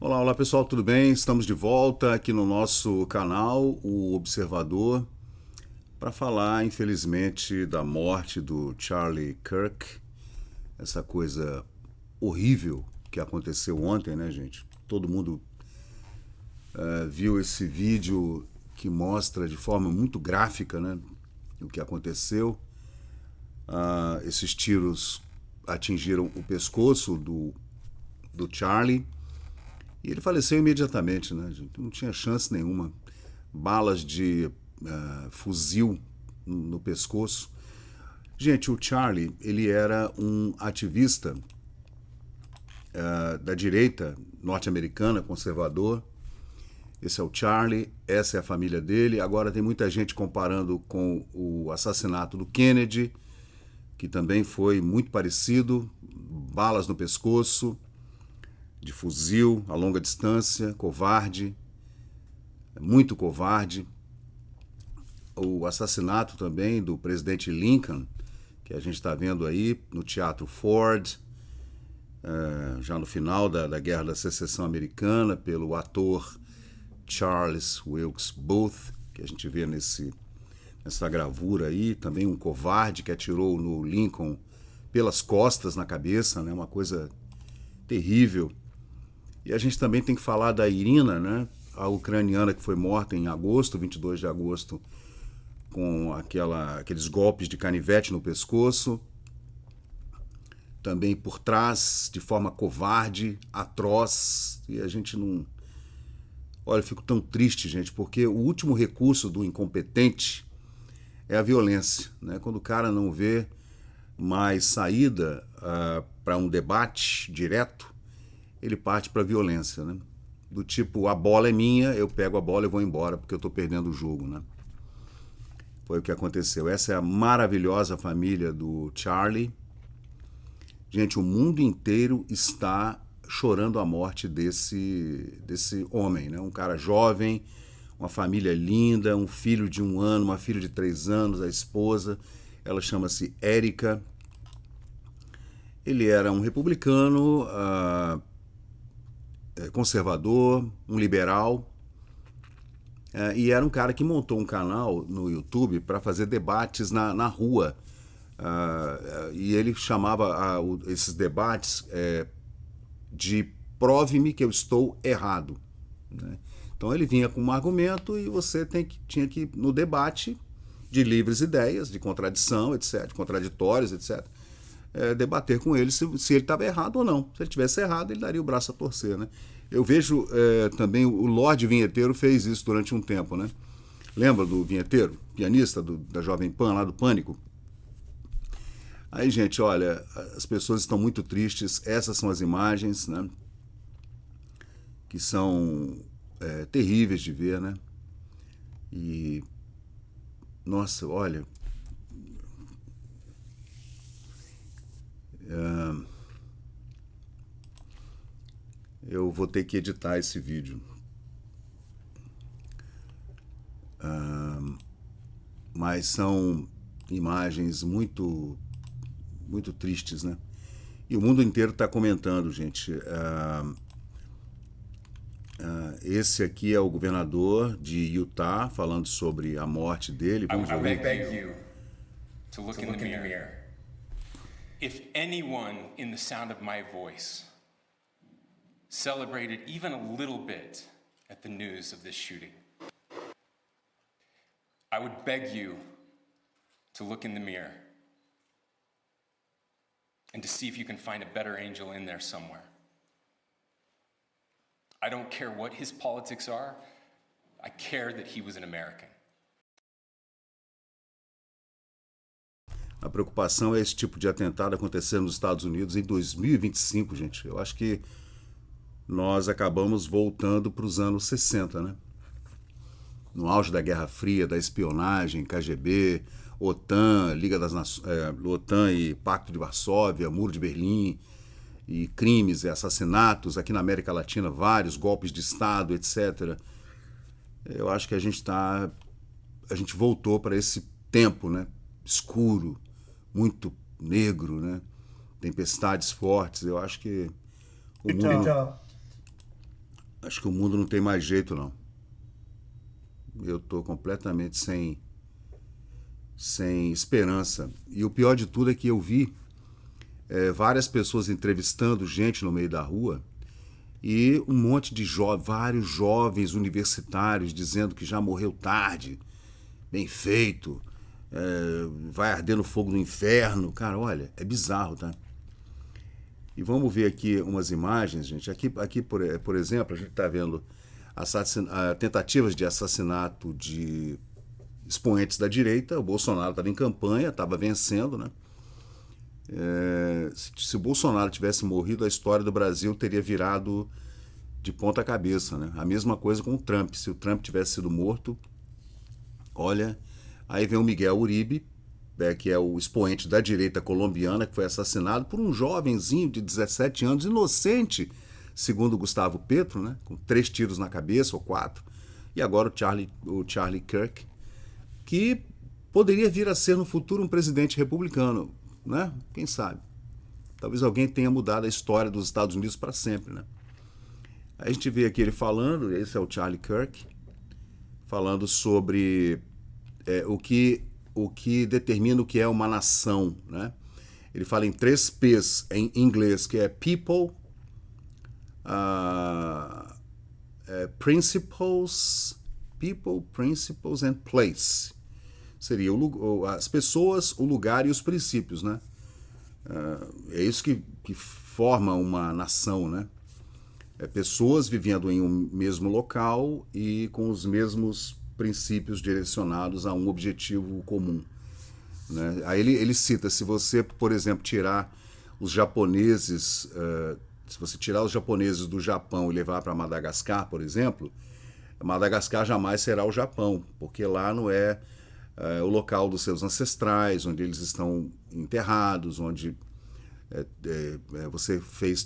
Olá, olá pessoal, tudo bem? Estamos de volta aqui no nosso canal, o Observador, para falar, infelizmente, da morte do Charlie Kirk, essa coisa horrível que aconteceu ontem, né, gente? Todo mundo viu esse vídeo que mostra de forma muito gráfica, né, o que aconteceu. Esses tiros atingiram o pescoço do Charlie. E ele faleceu imediatamente, né, gente? Não tinha chance nenhuma. Balas de fuzil no pescoço. Gente, o Charlie, ele era um ativista da direita norte-americana, conservador. Esse é o Charlie, essa é a família dele. Agora tem muita gente comparando com o assassinato do Kennedy, que também foi muito parecido. Balas no pescoço, de fuzil a longa distância, covarde, muito covarde. O assassinato também do presidente Lincoln, que a gente está vendo aí no Teatro Ford, já no final da Guerra da Secessão Americana, pelo ator Charles Wilkes Booth, que a gente vê nessa gravura aí, também um covarde que atirou no Lincoln pelas costas na cabeça, né? Uma coisa terrível. E a gente também tem que falar da Irina, né? A ucraniana que foi morta em agosto, 22 de agosto, com aqueles golpes de canivete no pescoço. Também por trás, de forma covarde, atroz. E a gente não... Olha, eu fico tão triste, gente, porque o último recurso do incompetente é a violência, né? Quando o cara não vê mais saída para um debate direto, ele parte para a violência, né? Do tipo, a bola é minha, eu pego a bola e vou embora porque eu estou perdendo o jogo, né? Foi o que aconteceu. Essa é a maravilhosa família do Charlie. Gente, o mundo inteiro está chorando a morte desse homem, né? Um cara jovem, uma família linda, um filho de 1 ano, uma filha de 3 anos, a esposa, ela chama-se Érica. Ele era um republicano, conservador, um liberal, e era um cara que montou um canal no YouTube para fazer debates na rua. E ele chamava esses debates de prove-me que eu estou errado, né? Então ele vinha com um argumento e você tinha que, no debate de livres ideias, de contradição, etc., de contraditórios, etc., debater com ele se ele estava errado ou não. Se ele tivesse errado, ele daria o braço a torcer, né? Eu vejo também o Lorde Vinheteiro fez isso durante um tempo, né? Lembra do Vinheteiro, pianista da Jovem Pan, lá do Pânico? Aí, gente, olha, as pessoas estão muito tristes. Essas são as imagens, né? Que são terríveis de ver, né? E, nossa, olha... eu vou ter que editar esse vídeo. Mas são imagens muito, muito tristes, né? E o mundo inteiro está comentando, gente. Esse aqui é o governador de Utah falando sobre a morte dele. Vamos I ouvir. beg you to look in the mirror. If anyone in the sound of my voice celebrated even a little bit at the news of this shooting, I would beg you to look in the mirror and to see if you can find a better angel in there somewhere. I don't care what his politics are. I care that he was an American. A preocupação é esse tipo de atentado acontecer nos Estados Unidos em 2025, gente. Eu acho que nós acabamos voltando para os anos 60, né? No auge da Guerra Fria, da espionagem, KGB, OTAN, Liga das OTAN e Pacto de Varsóvia, Muro de Berlim, e crimes e assassinatos, aqui na América Latina, vários golpes de Estado, etc. Eu acho que a gente voltou para esse tempo, né? Escuro, muito negro, né? Tempestades fortes. Eu acho que o mundo... Acho que o mundo não tem mais jeito, não. Eu estou completamente sem esperança. E o pior de tudo é que eu vi várias pessoas entrevistando gente no meio da rua e um monte de vários jovens universitários dizendo que já morreu tarde, bem feito, vai arder no fogo do inferno. Cara, olha, é bizarro, tá? E vamos ver aqui umas imagens, gente. Aqui por exemplo, a gente está vendo tentativas de assassinato de expoentes da direita. O Bolsonaro estava em campanha, estava vencendo, né? Se o Bolsonaro tivesse morrido, a história do Brasil teria virado de ponta cabeça, né? A mesma coisa com o Trump. Se o Trump tivesse sido morto, olha, aí vem o Miguel Uribe, que é o expoente da direita colombiana, que foi assassinado por um jovenzinho de 17 anos, inocente, segundo Gustavo Petro, né? Com 3 tiros na cabeça ou 4. E agora o Charlie Kirk, que poderia vir a ser no futuro um presidente republicano, né? Quem sabe? Talvez alguém tenha mudado a história dos Estados Unidos para sempre, né? A gente vê aqui ele falando, esse é o Charlie Kirk, falando sobre o que determina o que é uma nação, né? Ele fala em 3 P's em inglês, que é people, principles and place. Seria as pessoas, o lugar e os princípios, né? É isso que forma uma nação, né? Pessoas vivendo em um mesmo local e com os mesmos princípios direcionados a um objetivo comum, né? Aí ele cita, se você, por exemplo, tirar os japoneses, se você tirar os japoneses do Japão e levar para Madagascar, por exemplo, Madagascar jamais será o Japão, porque lá não é o local dos seus ancestrais, onde eles estão enterrados, onde você fez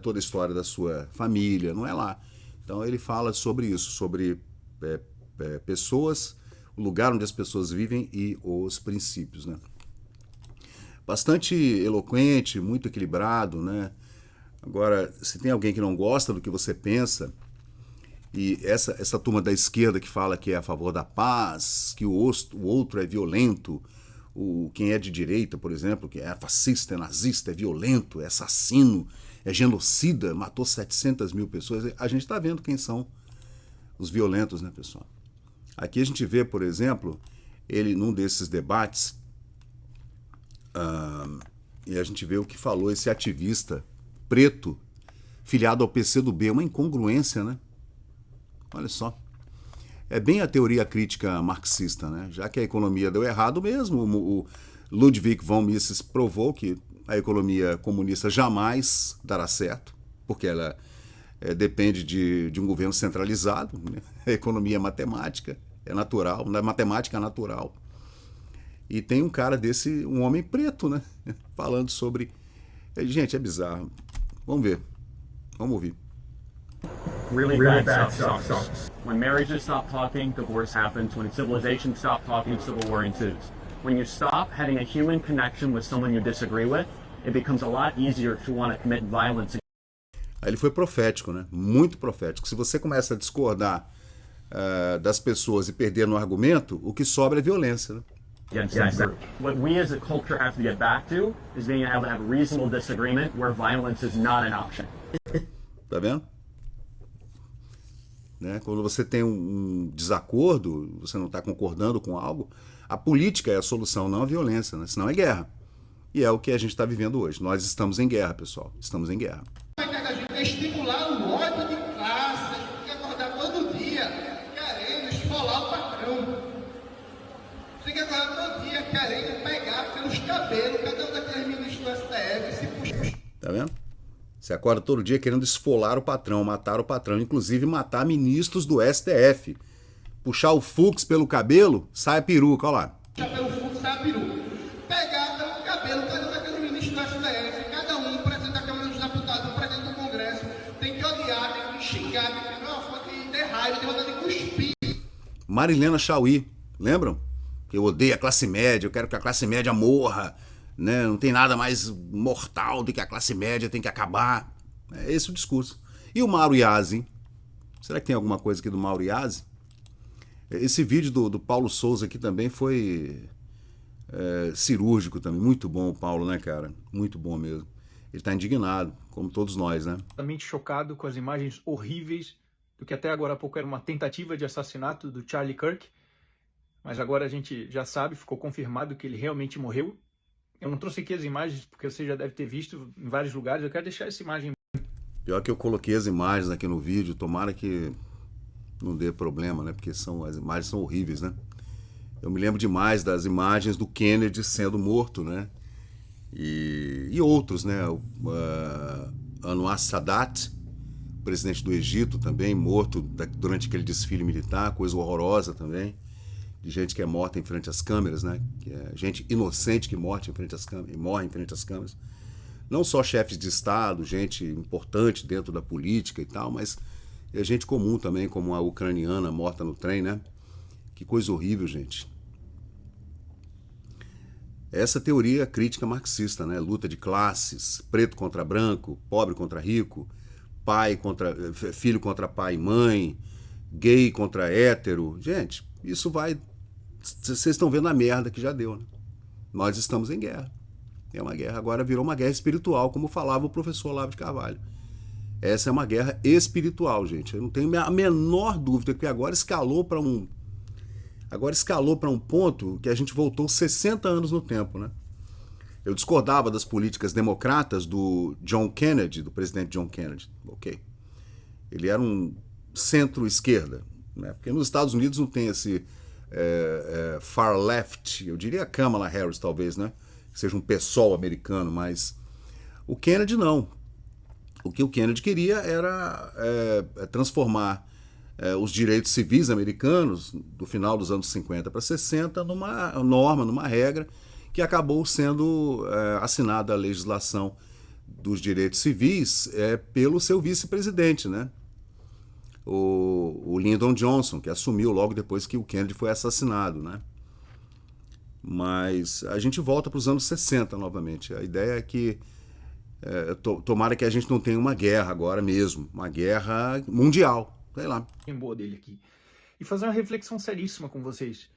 toda a história da sua família, não é lá. Então ele fala sobre isso, sobre pessoas, o lugar onde as pessoas vivem e os princípios, né? Bastante eloquente, muito equilibrado, né? Agora, se tem alguém que não gosta do que você pensa, e essa turma da esquerda que fala que é a favor da paz, que o outro é violento, quem é de direita, por exemplo, que é fascista, é nazista, é violento, é assassino, é genocida, matou 700 mil pessoas, a gente está vendo quem são os violentos, né, pessoal? Aqui a gente vê, por exemplo, ele num desses debates, e a gente vê o que falou esse ativista preto, filiado ao PCdoB, uma incongruência, né? Olha só. É bem a teoria crítica marxista, né? Já que a economia deu errado mesmo, o Ludwig von Mises provou que a economia comunista jamais dará certo, porque ela depende de um governo centralizado, né? A economia é matemática, é natural, a matemática é natural. E tem um cara desse, um homem preto, né? Falando sobre... Gente, é bizarro. Vamos ver. Vamos ouvir. Really bad stuff. When marriages stop talking, divorce happens. When civilization stop talking, civil war ensues. When you stop having a human connection with someone you disagree with, it becomes a lot easier to want to commit violence. Aí ele foi profético, né? Muito profético. Se você começa a discordar das pessoas e perder no argumento, o que sobra é violência, né? Yes. What we as a culture have to get back to is being able to have reasonable disagreement where violence is not an option. Tá vendo? Né? Quando você tem um desacordo, você não está concordando com algo, a política é a solução, não a violência, né? Senão é guerra. E é o que a gente está vivendo hoje. Nós estamos em guerra, pessoal. Estamos em guerra. A gente é estimular o ódio de classe, a gente tem que acordar todo dia querendo esfolar o patrão. Tem que acordar todo dia querendo pegar pelos cabelos cada um daqueles ministros do STF e se puxar. Tá vendo? Você acorda todo dia querendo esfolar o patrão, matar o patrão, inclusive matar ministros do STF. Puxar o Fux pelo cabelo, sai a peruca, olha lá. Puxar pelo Fux, sai a peruca. Pegar pelo cabelo, cada um daqueles ministros do STF, cada um, presidente da Câmara dos Deputados, presidente do Congresso, tem que odiar, tem que xingar, tem que ter uma fonte de ter raiva, tem vontade de cuspir. Marilena Chauí, lembram? Que eu odeio a classe média, eu quero que a classe média morra. Né? Não tem nada mais mortal do que a classe média tem que acabar. É esse o discurso. E o Mauro Yazzi, Será que tem alguma coisa aqui do Mauro Iazzi? Esse vídeo do Paulo Souza aqui também foi cirúrgico também. Muito bom o Paulo, né, cara? Muito bom mesmo. Ele tá indignado, como todos nós, né? Totalmente chocado com as imagens horríveis do que até agora há pouco era uma tentativa de assassinato do Charlie Kirk. Mas agora a gente já sabe, ficou confirmado que ele realmente morreu. Eu não trouxe aqui as imagens porque você já deve ter visto em vários lugares. Eu quero deixar essa imagem. Pior que eu coloquei as imagens aqui no vídeo, tomara que não dê problema, né? Porque as imagens são horríveis, né? Eu me lembro demais das imagens do Kennedy sendo morto, né? E outros, né? Anwar Sadat, presidente do Egito também, morto durante aquele desfile militar, coisa horrorosa também, de gente que é morta em frente às câmeras, né? Que é gente inocente que morre em frente às câmeras. Não só chefes de Estado, gente importante dentro da política e tal, mas é gente comum também, como a ucraniana morta no trem, né? Que coisa horrível, gente. Essa teoria crítica marxista, né? Luta de classes, preto contra branco, pobre contra rico, filho contra pai e mãe, gay contra hétero. Gente, isso vai... Vocês estão vendo a merda que já deu, né? Nós estamos em guerra. É uma guerra, agora virou uma guerra espiritual, como falava o professor Olavo de Carvalho. Essa é uma guerra espiritual, gente. Eu não tenho a menor dúvida que agora escalou para um ponto que a gente voltou 60 anos no tempo, né? Eu discordava das políticas democratas do John Kennedy, do presidente John Kennedy. Ok. Ele era um centro-esquerda, né? Porque nos Estados Unidos não tem esse far left, eu diria Kamala Harris, talvez, né? Que seja um PSOL americano, mas o Kennedy não. O que o Kennedy queria era transformar os direitos civis americanos, do final dos anos 50 para 60, numa norma, numa regra, que acabou sendo assinada a legislação dos direitos civis pelo seu vice-presidente, né? O Lyndon Johnson, que assumiu logo depois que o Kennedy foi assassinado, né? Mas a gente volta para os anos 60 novamente. A ideia é que tomara que a gente não tenha uma guerra agora mesmo, uma guerra mundial, sei lá. Boa dele aqui. E fazer uma reflexão seríssima com vocês.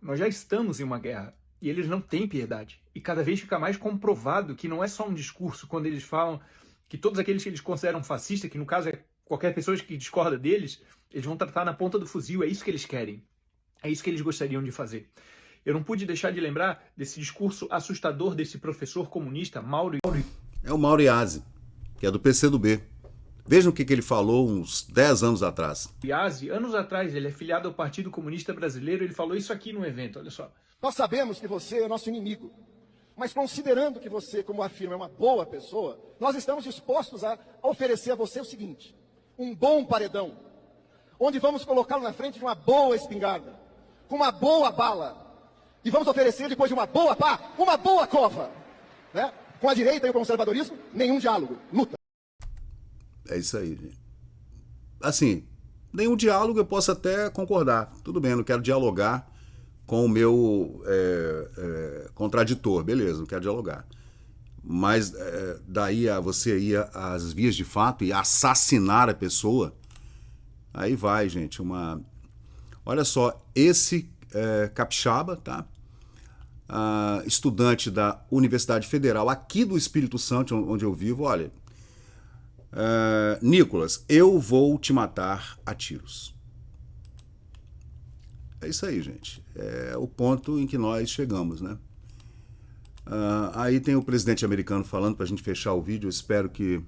Nós já estamos em uma guerra e eles não têm piedade. E cada vez fica mais comprovado que não é só um discurso quando eles falam que todos aqueles que eles consideram fascistas, que no caso é qualquer pessoa que discorda deles, eles vão tratar na ponta do fuzil. É isso que eles querem. É isso que eles gostariam de fazer. Eu não pude deixar de lembrar desse discurso assustador desse professor comunista, Mauro. É o Mauro Iazzi, que é do PCdoB. Vejam o que ele falou uns 10 anos atrás. Iazzi, anos atrás, ele é filiado ao Partido Comunista Brasileiro, ele falou isso aqui no evento, olha só. Nós sabemos que você é nosso inimigo, mas considerando que você, como afirma, é uma boa pessoa, nós estamos dispostos a oferecer a você o seguinte, um bom paredão, onde vamos colocá-lo na frente de uma boa espingarda, com uma boa bala, e vamos oferecer, depois de uma boa pá, uma boa cova. Né? Com a direita e o conservadorismo, nenhum diálogo, luta. É isso aí, gente. Assim, nenhum diálogo eu posso até concordar. Tudo bem, eu não quero dialogar com o meu contraditor. Beleza, não quero dialogar. Mas daí a você ir às vias de fato e assassinar a pessoa, aí vai, gente, Olha só, esse capixaba, tá? Estudante da Universidade Federal aqui do Espírito Santo, onde eu vivo, olha, Nicolas, eu vou te matar a tiros. É isso aí, gente. É o ponto em que nós chegamos, né? Aí tem o presidente americano falando pra gente fechar o vídeo, eu espero que...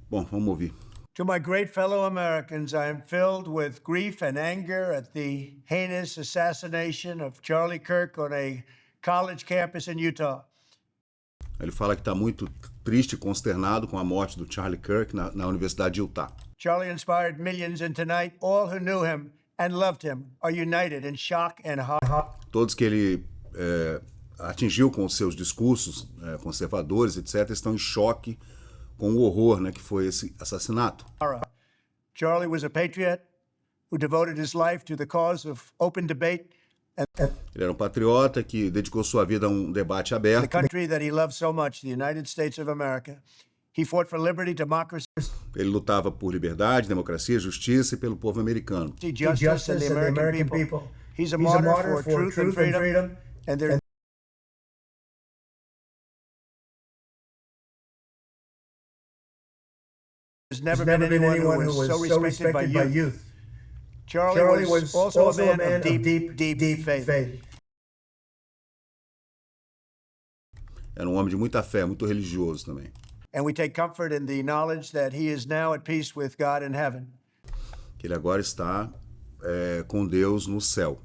Bom, vamos ouvir. To my great fellow Americans, I am filled with grief and anger at the heinous assassination of Charlie Kirk on a college campus in Utah. Ele fala que está muito triste e consternado com a morte do Charlie Kirk na Universidade de Utah. Charlie inspired millions, and tonight all who knew him and loved him are united in shock and horror. Todos que ele atingiu com os seus discursos conservadores, etc., estão em choque com o horror, né, que foi esse assassinato. Charlie was a patriot who devoted his life to the cause of open debate. Ele era um patriota que dedicou sua vida a um debate aberto. The country that he loved so much, the United States of America. He fought for liberty, democracy. Ele lutava por liberdade, democracia, justiça e pelo povo americano. Justice and the American people. He's a martyr for truth and freedom, and there's never been anyone who was so respected by youth. Charlie was also a man of deep faith. Era um homem de muita fé, muito religioso também. And we take comfort in the knowledge that he is now at peace with God in heaven. Que ele agora está com Deus no céu.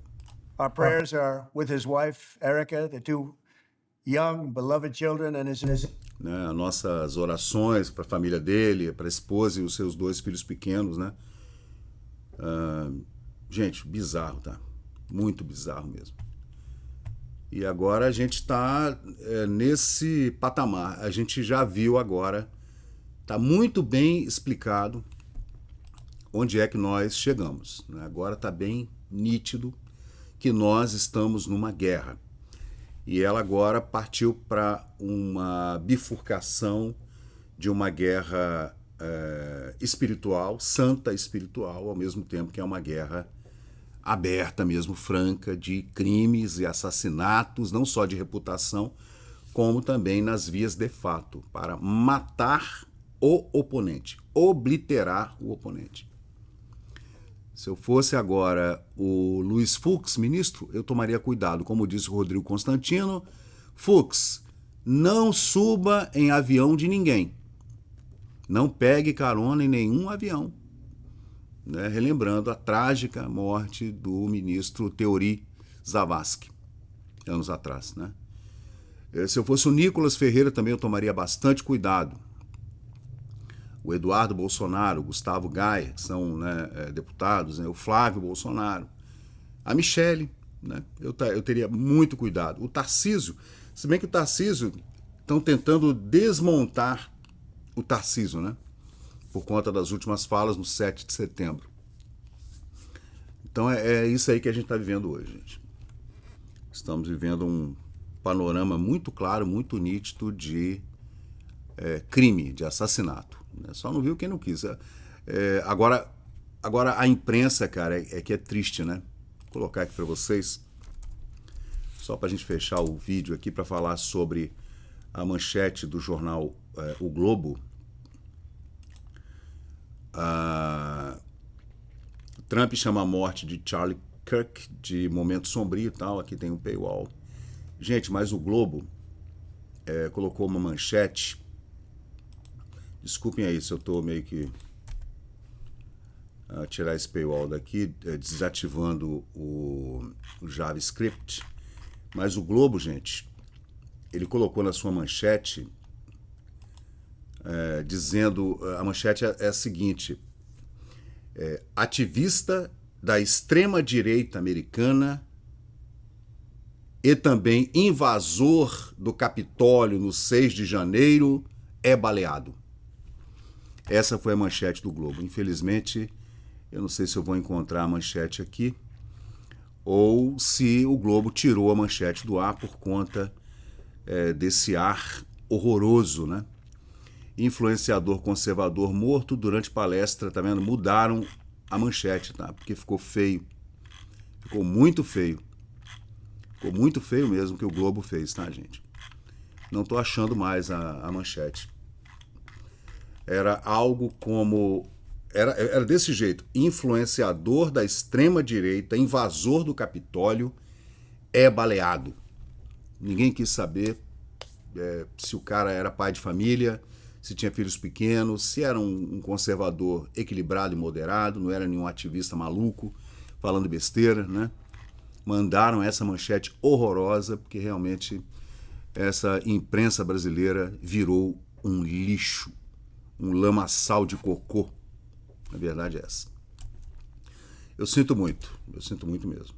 Our prayers are with his wife, Erica, the two young, beloved children, and his Né, nossas orações para a família dele, para a esposa e os seus 2 filhos pequenos, né? Gente, bizarro, tá? Muito bizarro mesmo. E agora a gente está nesse patamar. A gente já viu agora, está muito bem explicado onde é que nós chegamos, né? Agora está bem nítido que nós estamos numa guerra. E ela agora partiu para uma bifurcação de uma guerra espiritual, santa espiritual, ao mesmo tempo que é uma guerra aberta mesmo, franca, de crimes e assassinatos, não só de reputação, como também nas vias de fato, para matar o oponente, obliterar o oponente. Se eu fosse agora o Luiz Fux, ministro, eu tomaria cuidado. Como disse o Rodrigo Constantino, Fux, não suba em avião de ninguém. Não pegue carona em nenhum avião. Né? Relembrando a trágica morte do ministro Teori Zavascki, anos atrás. Né? Se eu fosse o Nicolas Ferreira, também eu tomaria bastante cuidado. O Eduardo Bolsonaro, o Gustavo Gaia, que são, né, deputados, né, o Flávio Bolsonaro, a Michele, né, eu teria muito cuidado. O Tarcísio, se bem que o Tarcísio, estão tentando desmontar o Tarcísio, né, por conta das últimas falas no 7 de setembro. Então é isso aí que a gente está vivendo hoje, gente. Estamos vivendo um panorama muito claro, muito nítido de crime, de assassinato. Só não viu quem não quis. Agora a imprensa, cara, que é triste, né? Vou colocar aqui para vocês, só para a gente fechar o vídeo aqui, para falar sobre a manchete do jornal O Globo. Trump chama a morte de Charlie Kirk de momento sombrio e tal. Aqui tem um paywall. Gente, mas o Globo colocou uma manchete. Desculpem aí se eu estou meio que tirar esse paywall daqui, desativando o JavaScript. Mas o Globo, gente, ele colocou na sua manchete, dizendo, a manchete é a seguinte: ativista da extrema-direita americana e também invasor do Capitólio no 6 de janeiro é baleado. Essa foi a manchete do Globo. Infelizmente, eu não sei se eu vou encontrar a manchete aqui ou se o Globo tirou a manchete do ar por conta desse ar horroroso, né? Influenciador conservador morto durante palestra, tá vendo? Mudaram a manchete, tá? Porque ficou feio. Ficou muito feio. Ficou muito feio mesmo que o Globo fez, tá, gente? Não tô achando mais a manchete. Era algo como... Era desse jeito. Influenciador da extrema-direita, invasor do Capitólio, é baleado. Ninguém quis saber se o cara era pai de família, se tinha filhos pequenos, se era um conservador equilibrado e moderado, não era nenhum ativista maluco, falando besteira, né? Mandaram essa manchete horrorosa, porque realmente essa imprensa brasileira virou um lixo. Um lamaçal de cocô. A verdade é essa. Eu sinto muito mesmo.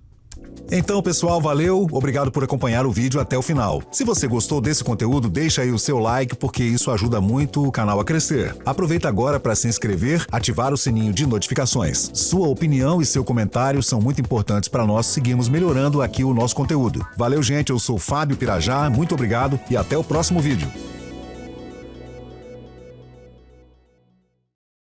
Então, pessoal, valeu, obrigado por acompanhar o vídeo até o final. Se você gostou desse conteúdo, deixa aí o seu like, porque isso ajuda muito o canal a crescer. Aproveita agora para se inscrever, ativar o sininho de notificações. Sua opinião e seu comentário são muito importantes para nós seguirmos melhorando aqui o nosso conteúdo. Valeu, gente, eu sou Fábio Pirajá, muito obrigado e até o próximo vídeo.